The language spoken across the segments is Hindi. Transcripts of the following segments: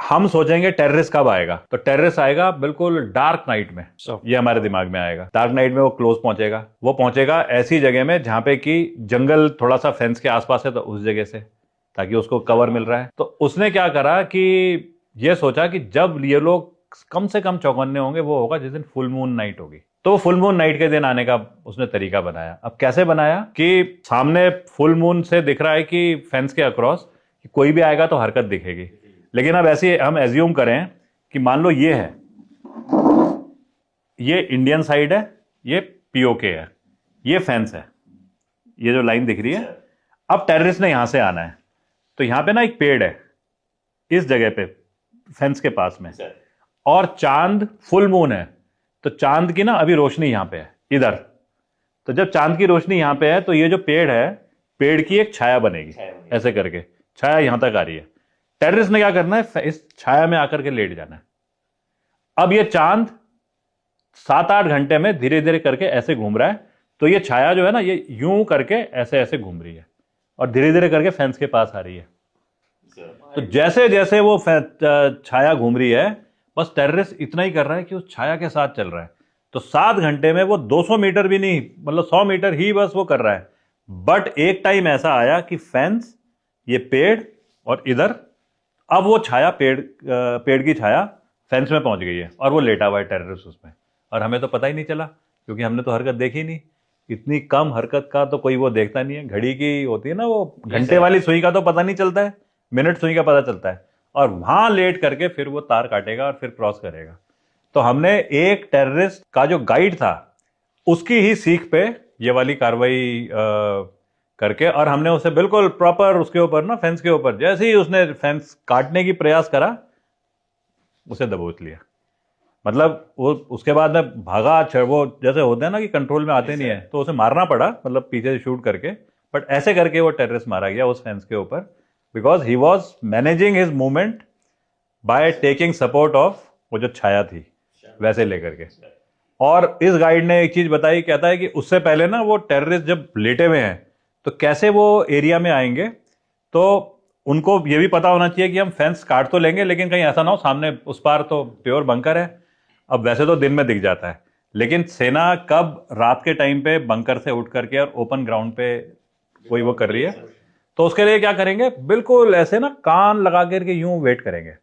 हम सोचेंगे टेररिस्ट कब आएगा, तो टेररिस्ट आएगा बिल्कुल डार्क नाइट में। ये हमारे दिमाग में आएगा। डार्क नाइट में वो क्लोज पहुंचेगा, वो पहुंचेगा ऐसी जगह में जहां पे कि जंगल थोड़ा सा फेंस के आसपास है, तो उस जगह से, ताकि उसको कवर मिल रहा है। तो उसने क्या करा कि ये सोचा कि जब ये लोग कम से कम चौकन्ने होंगे वो होगा जिस दिन फुल मून नाइट होगी। तो फुल मून नाइट के दिन आने का उसने तरीका बनाया। अब कैसे बनाया कि सामने फुल मून से दिख रहा है कि फेंस के अक्रॉस कि कोई भी आएगा तो हरकत दिखेगी, लेकिन अब ऐसे हम एज्यूम करें कि मान लो ये है, ये इंडियन साइड है, ये पीओके है, ये फेंस है, ये जो लाइन दिख रही है। अब टेररिस्ट ने यहां से आना है, तो यहां पे ना एक पेड़ है इस जगह पे फेंस के पास में, और चांद फुल मून है, तो चांद की ना अभी रोशनी यहां पे है इधर। तो जब चांद की रोशनी यहां पे है तो ये जो पेड़ है, पेड़ की एक छाया बनेगी, ऐसे करके छाया यहां तक आ रही है। टेररिस्ट ने क्या करना है, इस छाया में आकर के लेट जाना है। अब ये चांद 7-8 घंटे में धीरे धीरे करके ऐसे घूम रहा है, तो ये छाया जो है ना, ये यूं करके ऐसे ऐसे घूम रही है और धीरे धीरे करके फेंस के पास आ रही है। तो जैसे जैसे वो छाया घूम रही है, बस टेररिस्ट इतना ही कर रहा है कि उस छाया के साथ चल रहा है। तो 7 घंटे में वो 200 मीटर भी नहीं, मतलब 100 मीटर ही बस वो कर रहा है। बट एक टाइम ऐसा आया कि फेंस, ये पेड़ और इधर, अब वो छाया पेड़ की छाया फेंस में पहुंच गई है और वो लेटा हुआ है टेररिस्ट उसमें, और हमें तो पता ही नहीं चला क्योंकि हमने तो हरकत देखी नहीं। इतनी कम हरकत का तो कोई वो देखता नहीं है। घड़ी की होती है ना वो घंटे वाली सुई का तो पता नहीं चलता है, मिनट सुई का पता चलता है, और वहां लेट करके फिर वो तार काटेगा और फिर क्रॉस करेगा। तो हमने एक टेररिस्ट का जो गाइड था उसकी ही सीख पे ये वाली कार्रवाई करके, और हमने उसे बिल्कुल प्रॉपर उसके ऊपर ना, फेंस के ऊपर, जैसे ही उसने फेंस काटने की प्रयास करा उसे दबोच लिया। मतलब वो उसके बाद में भागा, वो जैसे होते हैं ना कि कंट्रोल में आते नहीं है, तो उसे मारना पड़ा, मतलब पीछे से शूट करके। बट ऐसे करके वो टेररिस्ट मारा गया उस फेंस के ऊपर, because he was managing his movement by taking support of वो जो छाया थी वैसे लेकर के। और इस गाइड ने एक चीज बताई, कहता है कि उससे पहले ना वो टेररिस्ट जब लेटे हुए हैं तो कैसे वो एरिया में आएंगे, तो उनको ये भी पता होना चाहिए कि हम फेंस काट तो लेंगे लेकिन कहीं ऐसा ना हो सामने उस पार तो प्योर बंकर है। अब वैसे तो दिन में दिख जाता है, लेकिन सेना कब रात के टाइम पे बंकर से उठ करके और ओपन ग्राउंड पे कोई वो कर रही है, तो उसके लिए क्या करेंगे, बिल्कुल ऐसे ना कान लगा करके यूं वेट करेंगे।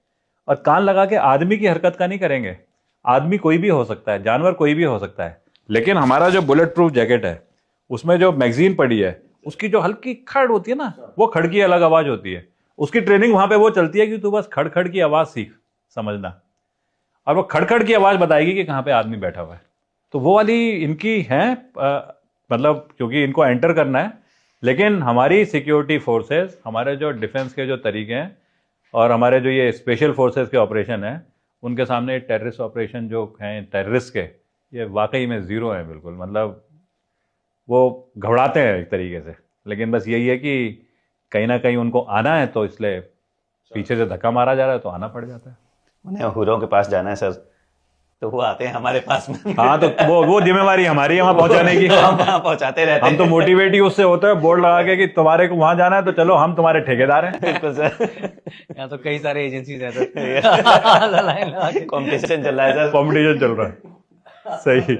और कान लगा के आदमी की हरकत का नहीं करेंगे। आदमी कोई भी हो सकता है, जानवर कोई भी हो सकता है, लेकिन हमारा जो बुलेट प्रूफ जैकेट है उसमें जो मैगजीन पड़ी है, उसकी जो हल्की खड़ होती है ना, वो खड़ की अलग आवाज होती है। उसकी ट्रेनिंग वहां पे वो चलती है कि तू बस खड़ खड़ की आवाज सीख, समझना, और वो खड़खड़ की आवाज बताएगी कि कहां पे आदमी बैठा हुआ है। तो वो वाली इनकी है, मतलब क्योंकि इनको एंटर करना है। लेकिन हमारी सिक्योरिटी फोर्सेस, हमारे जो डिफेंस के जो तरीके हैं और हमारे जो ये स्पेशल फोर्सेस के ऑपरेशन हैं, उनके सामने टेररिस्ट ऑपरेशन जो हैं टेररिस्ट के, ये वाकई में जीरो है बिल्कुल। मतलब वो घबराते हैं एक तरीके से, लेकिन बस यही है कि कहीं ना कहीं उनको आना है, तो इसलिए पीछे से धक्का मारा जा रहा है तो आना पड़ जाता है। उन्हें हुरों के पास जाना है सर, तो वो आते हैं हमारे पास में। हाँ, तो वो जिम्मेवारी हमारी है वहां पहुंचाने की। हम वहाँ पहुंचाते रहते हैं। हम तो मोटिवेट ही उससे होता है, बोर्ड लगा के कि तुम्हारे को वहां जाना है तो चलो, हम तुम्हारे ठेकेदार हैं। बिल्कुल सर, यहाँ तो कई सारे एजेंसीज हैं सर। कंपटीशन चल रहा है सर। कंपटीशन चल रहा है, सही।